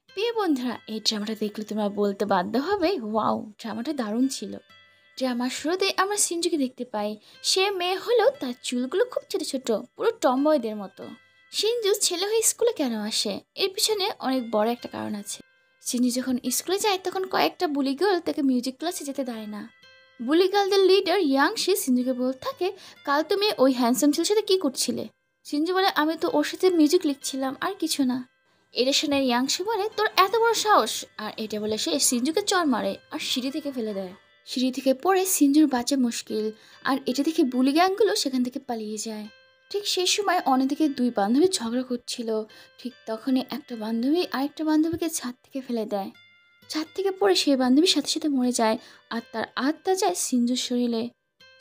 প্রিয় বন্ধুরা, এই ড্রামাটা দেখলে তোমরা বলতে বাধ্য হবে, ওয়াও, ড্রামাটা দারুণ ছিল। ড্রামার শুরুতে আমরা সিঞ্জুকে দেখতে পাই। সে মেয়ে হলেও তার চুলগুলো খুব ছোট ছোট, পুরো টমবয়দের মতো। সিঞ্জু ছেলে হয়ে স্কুলে কেন আসে, এর পিছনে অনেক বড় একটা কারণ আছে। সিঞ্জু যখন স্কুলে যায় তখন কয়েকটা বুলি গার্ল তাকে মিউজিক ক্লাসে যেতে দেয় না। বুলি গার্লদের লিডার ইয়াংশি সিঞ্জুকে বলতে থাকে, কাল তুমি ওই হ্যান্ডসাম ছেলের সাথে কি করছিলে? সিঞ্জু বলে, আমি তো ওর সাথে মিউজিক লিখছিলাম, আর কিছু না। এটা শুনে ইয়াংশি বলে, তোর এত বড় সাহস! আর এটা বলে সে সিঞ্জুকে চড় মারে আর সিঁড়ি থেকে ফেলে দেয়। সিঁড়ি থেকে পড়ে সিঞ্জুর বাঁচা মুশকিল। আর এটা দেখে বুলি গ্যাংগুলো সেখান থেকে পালিয়ে যায়। ঠিক সেই সময় অন্যদিকে দুই বান্ধবী ঝগড়া করছিল। ঠিক তখনই একটা বান্ধবী আরেকটা বান্ধবীকে ছাদ থেকে ফেলে দেয়। ছাদ থেকে পড়ে সেই বান্ধবীর সাথে সাথে মরে যায়। আর তার আত্মা যায় সিঞ্জুর শরীরে।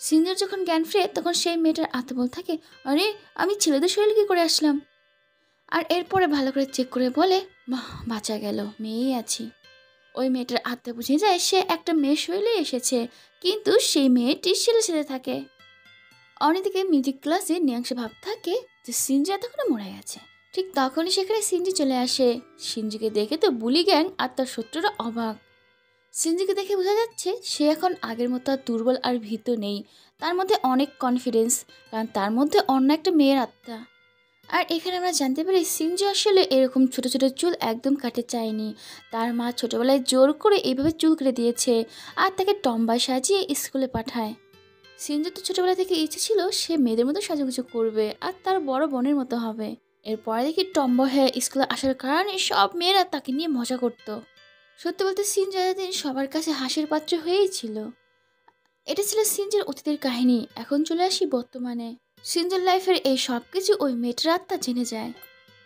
সিঞ্জুর যখন জ্ঞান ফিরে তখন সেই মেয়েটার আত্মা বলতে থাকে, আরে, আমি ছেলেদের শরীরে কি করে আসলাম? আর এরপরে ভালো করে চেক করে বলে, বাহ, বাঁচা গেল, মেয়েই আছি। ওই মেয়েটার আত্মা বুঝে যায় সে একটা মেয়ের শরীরে এসেছে, কিন্তু সেই মেয়েটি ছেলে ছেলে থাকে। অন্যদিকে মিউজিক ক্লাসে নিয়াংশে ভাব থাকে যে সিঞ্জু এতক্ষণে মরে গেছে। ঠিক তখনই সেখানে সিঞ্জু চলে আসে। সিঞ্জুকে দেখে তো বুলি গ্যাং আর তার শত্রুরা অবাক। সিঞ্জুকে দেখে বোঝা যাচ্ছে সে এখন আগের মতো আর দুর্বল আর ভীত নেই। তার মধ্যে অনেক কনফিডেন্স, কারণ তার মধ্যে অন্য একটা মেয়ের আত্মা। আর এখানে আমরা জানতে পারি সিঞ্জু আসলে এরকম ছোট ছোট চুল একদম কাটতে চায়নি। তার মা ছোটবেলায় জোর করে এইভাবে চুল কেটে দিয়েছে আর তাকে টম্বায় সাজিয়ে স্কুলে পাঠায়। সিঞ্জু তো ছোটবেলা থেকে ইচ্ছে ছিল সে মেয়েদের মতো সাজুগুজু করবে আর তার বড় বোনের মতো হবে। এরপরে দেখি টম্ব হয়ে স্কুলে আসার কারণে সব মেয়েরা তাকে নিয়ে মজা করত। সত্যি বলতে সিঞ্জু এতদিন সবার কাছে হাসির পাত্র হয়েই ছিল। এটা ছিল সিঞ্জুর অতীতের কাহিনী। এখন চলে আসি বর্তমানে। সিঞ্জুর লাইফের এই সব কিছু ওই মেয়েটার আত্মা জেনে যায়।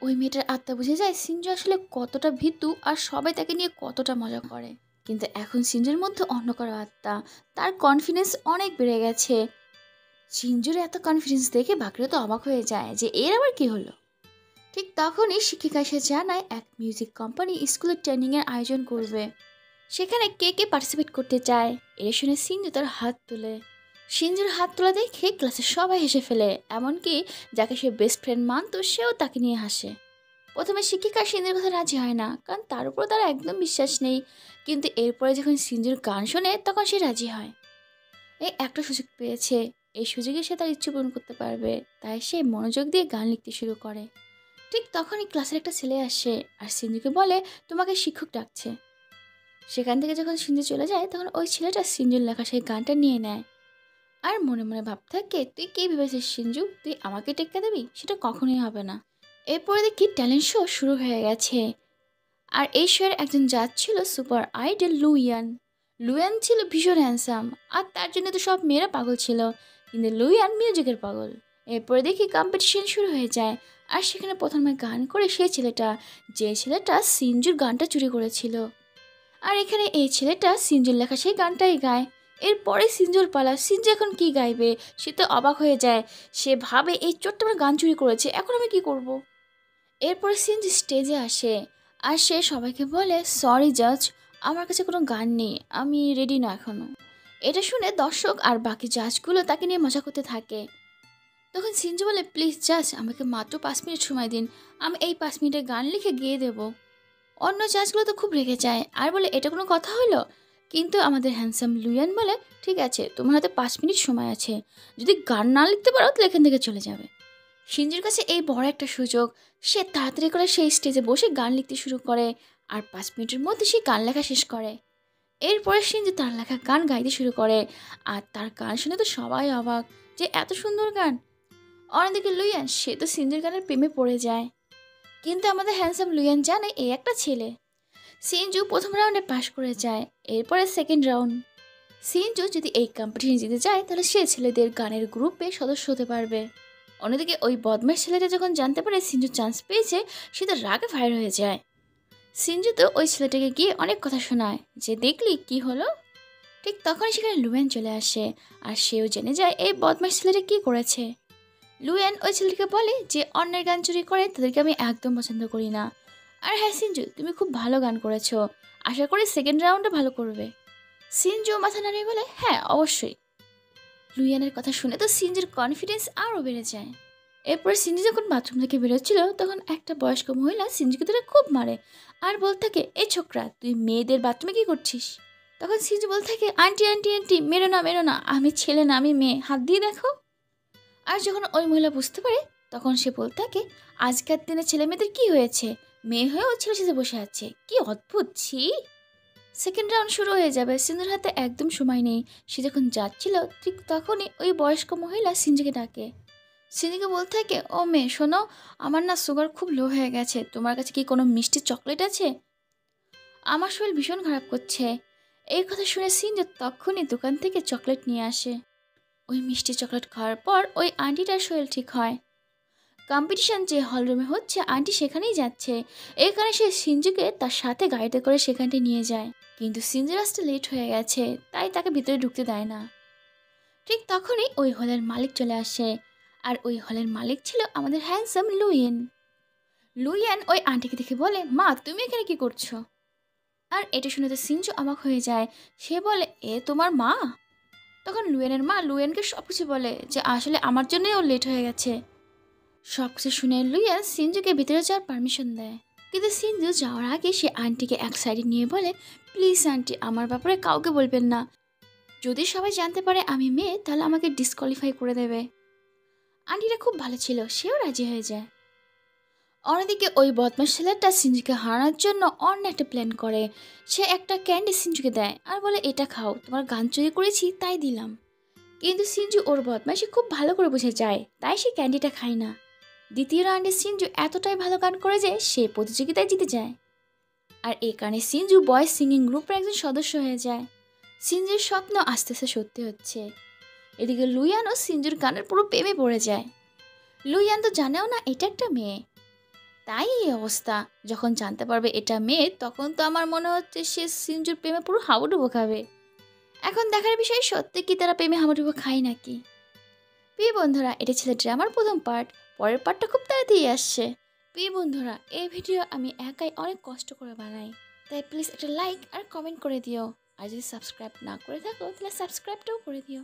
ওই মেয়েটার আত্মা বুঝে যায় সিঞ্জু আসলে কতটা ভীতু আর সবাই তাকে নিয়ে কতটা মজা করে। কিন্তু এখন সিঞ্জুর মধ্যে অন্য কারো আত্মা। তার কনফিডেন্স অনেক বেড়ে গেছে। সিঞ্জুর এত কনফিডেন্স দেখে বাকিরা তো অবাক হয়ে যায় যে এর আবার কি হলো। ঠিক তখনই শিক্ষিকা এসে জানায় এক মিউজিক কোম্পানি স্কুলের ট্রেনিংয়ের আয়োজন করবে। সেখানে কে কে পার্টিসিপেট করতে চায়? এটা শুনে সিঞ্জু তার হাত তোলে। সিঞ্জুর হাত তোলা দেখে ক্লাসের সবাই হেসে ফেলে, এমনকি যাকে সে বেস্ট ফ্রেন্ড মানত সেও তাকে নিয়ে হাসে। প্রথমে শিক্ষিকা সিঞ্জুর কথা রাজি হয় না, কারণ তার উপর তার একদম বিশ্বাস নেই। কিন্তু এরপরে যখন সিঞ্জুর গান শোনে তখন সে রাজি হয়। এই একটা সুযোগ পেয়েছে, এই সুযোগে সে তার ইচ্ছে পূরণ করতে পারবে। তাই সে মনোযোগ দিয়ে গান লিখতে শুরু করে। ঠিক তখনই ক্লাসের একটা ছেলে আসে আর সিঞ্জুকে বলে, তোমাকে শিক্ষক ডাকছে। সেখান থেকে যখন সিঞ্জু চলে যায় তখন ওই ছেলেটা সিঞ্জুর লেখা সেই গানটা নিয়ে নেয়। আর মনে মনে ভাব থাকে, তুই কি ভেবেছিস সিঞ্জু, তুই আমাকে টেক্কা দিবি? সেটা কখনোই হবে না। এরপরে দেখি ট্যালেন্ট শো শুরু হয়ে গেছে। আর এই শোয়ের একজন জাজ ছিল সুপার আইডল লুইয়ান। লুইয়ান ছিল ভীষণ হ্যান্ডসাম, আর তার জন্য তো সব মেয়েরা পাগল ছিল। কিন্তু লুইয়ান মিউজিকের পাগল। এরপরে দেখি কম্পিটিশন শুরু হয়ে যায়। আর সেখানে প্রথমে গান করে সেই ছেলেটা, যে ছেলেটা সিঞ্জুর গানটা চুরি করেছিল। আর এখানে এই ছেলেটা সিঞ্জুর লেখা সেই গানটাই গায়। এরপরে সিঞ্জুর পালা। সিঞ্জু এখন কি গাইবে? সে তো অবাক হয়ে যায়। সে ভাবে, এই ছোট্ট আমার গান চুরি করেছে, এখন আমি কি করব? এরপরে সিঞ্জু স্টেজে আসে। আর সে সবাইকে বলে, সরি জাজ, আমার কাছে কোনো গান নেই, আমি রেডি না এখনো। এটা শুনে দর্শক আর বাকি জাজগুলো তাকে নিয়ে মজা করতে থাকে। তখন সিঞ্জু বলে, প্লিজ জাজ, আমাকে মাত্র 5 মিনিট সময় দিন, আমি এই 5 মিনিটের গান লিখে গিয়ে দেবো। অন্য জাজগুলো তো খুব রেগে যায় আর বলে, এটা কোনো কথা হলো? কিন্তু আমাদের হ্যান্ডসাম লুইয়ান বলে, ঠিক আছে, তোমার হাতে 5 মিনিট সময় আছে, যদি গান না লিখতে পারো তাহলে এখান থেকে চলে যাবে। সিঞ্জুর কাছে এই বড় একটা সুযোগ। সে তাড়াতাড়ি করে সেই স্টেজে বসে গান লিখতে শুরু করে। আর 5 মিনিটের মধ্যে সে গান লেখা শেষ করে। এরপরে সিঞ্জু তার লেখা গান গাইতে শুরু করে। আর তার গান শুনে তো সবাই অবাক, যে এত সুন্দর গান। অন্যদিকে লুইয়ান, সে তো সিঞ্জুর গানের প্রেমে পড়ে যায়। কিন্তু আমাদের হ্যান্ডসাম লুইয়ান জানে এই একটা ছেলে। সিনজু প্রথম রাউন্ডে পাশ করে যায়। এরপরে সেকেন্ড রাউন্ড। সিনজু যদি এই কম্পিটিশন জিতে যায় তাহলে সে ছেলেদের গানের গ্রুপে সদস্য হতে পারবে। অন্যদিকে ওই বদমাশ ছেলেটা যখন জানতে পারে সিনজু চান্স পেয়েছে, সে তো রাগে ফায়ার হয়ে যায়। সিনজু তো ওই ছেলেটাকে গিয়ে অনেক কথা শোনায়, যে দেখলি কি হলো। ঠিক তখনই সেখানে লুয়েন চলে আসে। আর সেও জেনে যায় এই বদমাশ ছেলেটা কি করেছে। লুয়েন ওই ছেলেটাকে বলে যে অন্যের গান চুরি করে তাদেরকে আমি একদম পছন্দ করি না। আর হ্যাঁ সিনজু, তুমি খুব ভালো গান করেছো, আশা করি সেকেন্ড রাউন্ডে ভালো করবে। সিনজু মাথা নাড়িয়ে বলে, হ্যাঁ অবশ্যই। লুইয়ানের কথা শুনে তো সিনজুর কনফিডেন্স আরও বেড়ে যায়। এরপর সিনজি যখন বাথরুম থেকে বেরোচ্ছিল তখন একটা বয়স্ক মহিলা সিনজিকে ধরে খুব মারে আর বলতে থাকে, এই ছোকরা তুই মেয়েদের বাথরুমে কি করছিস? তখন সিনজি বলতে থাকে, আন্টি আন্টি আন্টি মেরো না, আমি ছেলে না আমি মেয়ে, হাত দিয়ে দেখো। আর যখন ওই মহিলা বুঝতে পারে তখন সে বলতে থাকে, আজকের দিনে ছেলে মেয়েদের কি হয়েছে, মেয়ে হয়েও ছেলে সাথে বসে আছে, কি অদ্ভুত ছি। সেকেন্ড রাউন্ড শুরু হয়ে যাবে, সিন্ধুর হাতে একদম সময় নেই। সে যখন যাচ্ছিল ঠিক তখনই ওই বয়স্ক মহিলা সিনজিকে ডাকে। সিনজিকে বলতে থাকে, ও মেয়ে শোনো, আমার না সুগার খুব লো হয়ে গেছে, তোমার কাছে কি কোনো মিষ্টি চকলেট আছে? আমার শরীর ভীষণ খারাপ করছে। এই কথা শুনে সিনজি তখনই দোকান থেকে চকলেট নিয়ে আসে। ওই মিষ্টি চকলেট খাওয়ার পর ওই আন্টিটার শরীর ঠিক হয়। কম্পিটিশন যে হলরুমে হচ্ছে আন্টি সেখানেই যাচ্ছে। এখানে সে সিনজুকে তার সাথে গাড়িতে করে সেখানটায় নিয়ে যায়, কিন্তু সিনজুর আসতে লেট হয়ে গেছে তাই তাকে ভিতরে ঢুকতে দেয় না। ঠিক তখনই ওই হলের মালিক চলে আসে, আর ওই হলের মালিক ছিল আমাদের হ্যান্ডসাম লুইয়েন। লুইয়েন ওই আন্টিকে দেখে বলে, মা তুমি এখানে কি করছো? আর এটা শুনে তো সিনজু অবাক হয়ে যায়। সে বলে, এ তোমার মা? তখন লুয়েনের মা লুয়েনকে সব কিছু বলে যে আসলে আমার জন্যই ও লেট হয়ে গেছে। সব কিছু শুনে লুইয়া সিনজুকে ভিতরে যাওয়ার পারমিশন দেয়, কিন্তু সিনজু যাওয়ার আগে সে আন্টিকে এক সাইডে নিয়ে বলে, প্লিজ আন্টি আমার ব্যাপারে কাউকে বলবেন না, যদি সবাই জানতে পারে আমি মেয়ে তাহলে আমাকে ডিসকোয়ালিফাই করে দেবে। আন্টিটা খুব ভালো ছিল, সেও রাজি হয়ে যায়। অন্যদিকে ওই বদমাস ছেলেটা সিনজুকে হারানোর জন্য অন্য একটা প্ল্যান করে। সে একটা ক্যান্ডি সিনজুকে দেয় আর বলে, এটা খাও, তোমার গান চুরি করেছি তাই দিলাম। কিন্তু সিনজু ওর বদমাশি খুব ভালো করে বুঝে যায়, তাই সে ক্যান্ডিটা খায় না। দ্বিতীয় রাউন্ডে সিনজু এতটাই ভালো গান করে যে সে প্রতিযোগিতায় জিতে যায়, আর এই কারণে সিনজু বয়েজ সিঙ্গিং গ্রুপের একজন সদস্য হয়ে যায়। সিনজুর স্বপ্ন আস্তে আস্তে সত্যি হচ্ছে। এদিকে লুইয়ানও সিনজুর গানের পুরো প্রেমে পড়ে যায়। লুইয়ান তো জানেও না এটা একটা মেয়ে, তাই এই অবস্থা। যখন জানতে পারবে এটা মেয়ে তখন তো আমার মনে হচ্ছে সে সিনজুর প্রেমে পুরো হাবুডুবু খাবে। এখন দেখার বিষয় সত্যি কি তারা প্রেমে হাবুডুবু খায় নাকি। প্রিয় বন্ধুরা, এটা ছিল ড্রামার প্রথম পার্ট। পরের পার্টটা খুব তাড়াতাড়ি আসছে। প্রিয় বন্ধুরা, এই ভিডিও আমি একাই অনেক কষ্ট করে বানাই, তাই প্লিজ একটা লাইক আর কমেন্ট করে দিও। আর যদি সাবস্ক্রাইব না করে থাকো তাহলে সাবস্ক্রাইবটাও করে দিও।